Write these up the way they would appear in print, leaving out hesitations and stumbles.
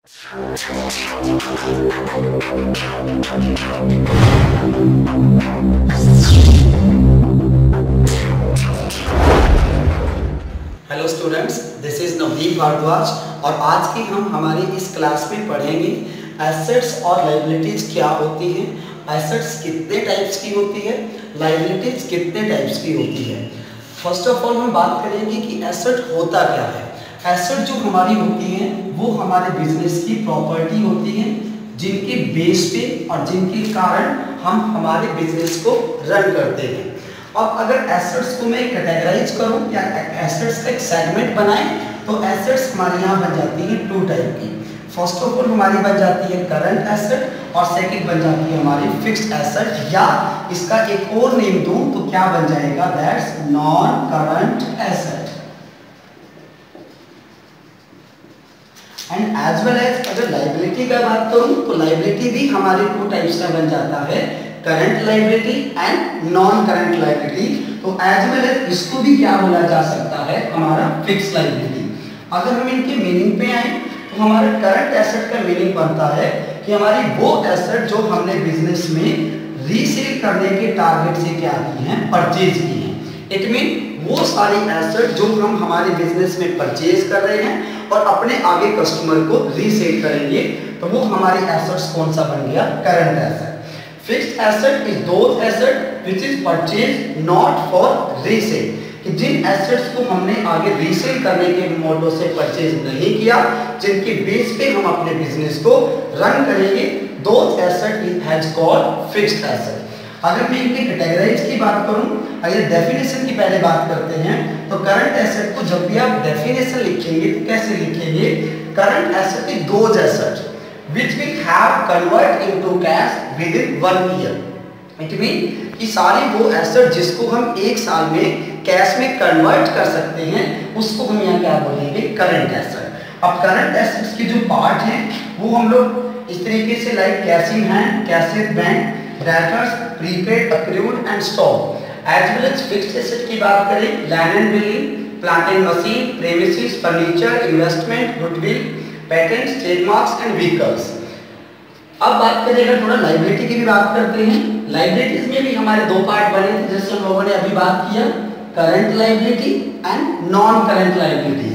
Hello students, this is Navdeep Bhardwaj और आज की हम हमारी इस क्लास में पढ़ेंगे एसेट्स और लायबिलिटीज क्या होती हैं, एसेट्स कितने टाइप्स की होती है, लायबिलिटीज कितने टाइप्स की होती है। फर्स्ट ऑफ ऑल हम बात करेंगे कि एसेट होता क्या है। एसेट जो हमारी होती हैं वो हमारे बिजनेस की प्रॉपर्टी होती है जिनके बेस पे और जिनके कारण हम हमारे बिजनेस को रन करते हैं। अब अगर एसेट्स को मैं कैटेगराइज करूं या एसेट्स का एक सेगमेंट बनाएं तो एसेट्स हमारे यहाँ बन जाती हैं टू टाइप की। फर्स्ट ऑफ ऑल हमारी बन जाती है करंट एसेट और सेकंड बन जाती है हमारी फिक्स्ड एसेट, या इसका एक और नेम दूं तो क्या बन जाएगा, that's non current asset. And as well as अगर लायबिलिटी का बात करूं तो लायबिलिटी भी हमारे टू टाइप्स का बन जाता है, current liability and non current liability. तो एज वेल एज इसको भी क्या बोला जा सकता है, हमारा फिक्स्ड लायबिलिटी। अगर हम इनके मीनिंग पे आए तो हमारा करंट एसेट का मीनिंग बनता है कि हमारी वो एसेट जो हमने बिजनेस में रीसेल करने के टारगेट से क्या की हैं, परचेज की हैं। इट मीन वो सारी एसेट जो हम हमारे बिजनेस में परचेज कर रहे हैं और अपने आगे कस्टमर को रीसेल करेंगे, तो वो हमारी एसेट्स कौन सा बन गया, current asset. Fixed asset is those asset which is purchase not for resale, कि जिन एसेट्स को हमने आगे रीसेल करने के मोटो से परचेज नहीं किया, जिनके बेस पे हम अपने बिजनेस को रन करेंगे, those asset is has called fixed asset. अगर मैं इनकी कैटेगराइज की बात करूं, अगर डेफिनेशन की पहले बात करते हैं तो करंट एसेट को जब भी आप डेफिनेशन लिखेंगे तो कैसे लिखेंगे, current asset is those asset which will have convert into cash within 1 year। It mean कि सारी वो एसेट जिसको हम एक साल में कैश में कन्वर्ट कर सकते हैं उसको हम यहाँ क्या बोलेंगे, करंट एसेट। अब करंट एसेट्स के जो पार्ट हैं वो हम लोग इस तरीके से like cash in hand, cash in bank, debtors, prepaid, accrued and stock. As well as fixed asset की बात करें, land and building, plant and machine, premises, furniture, investment, goodwill, patents, trademarks and vehicles. अब बात करेंगे थोड़ा liability की भी बात करते हैं। लायबिलिटीज में भी हमारे दो पार्ट बने थे जैसे हम लोगों ने अभी बात किया, current liability and non current liability.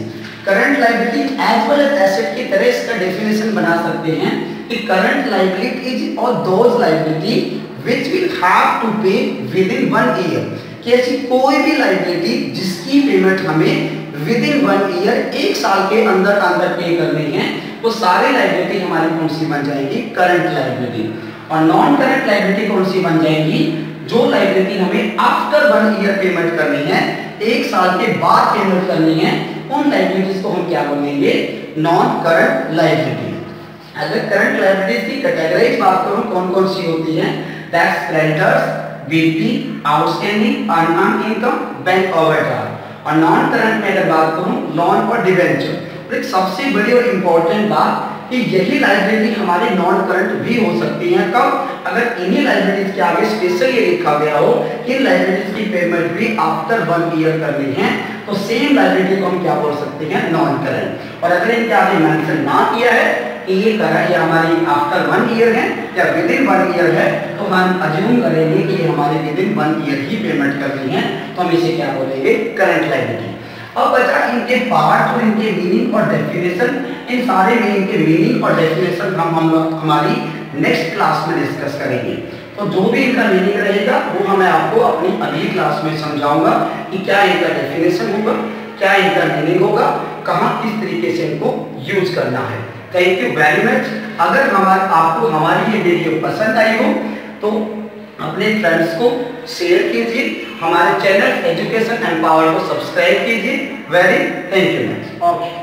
Current liability as well as asset की तरह इसका डेफिनेशन बना सकते हैं कि current liability is all those liability which will have to pay within 1 year, कि ऐसी कोई भी लायबिलिटी जिसकी पेमेंट हमें विद इन 1 ईयर, एक साल के अंदर पे करनी है, वो सारी लायबिलिटी हमारी कौन सी बन जाएगी, करंट लायबिलिटी। और नॉन करंट लायबिलिटी कौन सी बन जाएगी, जो लायबिलिटी हमें आफ्टर 1 ईयर पेमेंट करनी है, एक साल के बाद पेमेंट करनी है, उन लायबिलिटीज को हम क्या बोलेंगे, नॉन करंट लायबिलिटी। अगर करंट लायबिलिटीज की कैटेगराइज बात करूं कौन कौन सी होती है, that's creditors, BP, outstanding, unearned income, bank overdraft. और नॉन करंट में अगर बात करूं, लोन और डिबेंचर। और एक सबसे बड़ी और इंपॉर्टेंट बात कि यही लायबिलिटी हमारे नॉन करंट भी हो सकती है, कब, अगर इन्हीं लायबिलिटीज के आगे स्पेशल ये लिखा गया हो कि इन लायबिलिटीज की पेमेंट भी आफ्टर 1 ईयर करनी है, तो सेम लायबिलिटी को हम क्या बोल सकते हैं, नॉन करंट। और अगर इनके आगे मेंशन ना किया है कि ये करंट या हमारी आफ्टर 1 ईयर है या विद इन 1 ईयर है, तो हम अज्यूम करेंगे कि ये हमारे with in 1 year he payment करनी है, तो हम इसे क्या बोलेंगे, करंट लायबिलिटी। अब बचा इनके पार्ट और इनके मीनिंग और डेफिनेशन। इन सारे मीनिंग के मीनिंग और डेफिनेशन हम हमारी नेक्स्ट क्लास में डिस्कस करेंगे। तो जो भी इनका मीनिंग रहेगा वो मैं आपको अपनी अगली क्लास में समझाऊंगा कि क्या इनका डेफिनेशन होगा, क्या इनका मीनिंग होगा, कहाँ किस तरीके से इनको यूज करना है। Thank you very much. अगर आपको हमारी ये वीडियो पसंद आई हो तो अपने फ्रेंड्स को शेयर कीजिए, हमारे चैनल एजुकेशन एंड पावर को सब्सक्राइब कीजिए। Very thank you. ओके।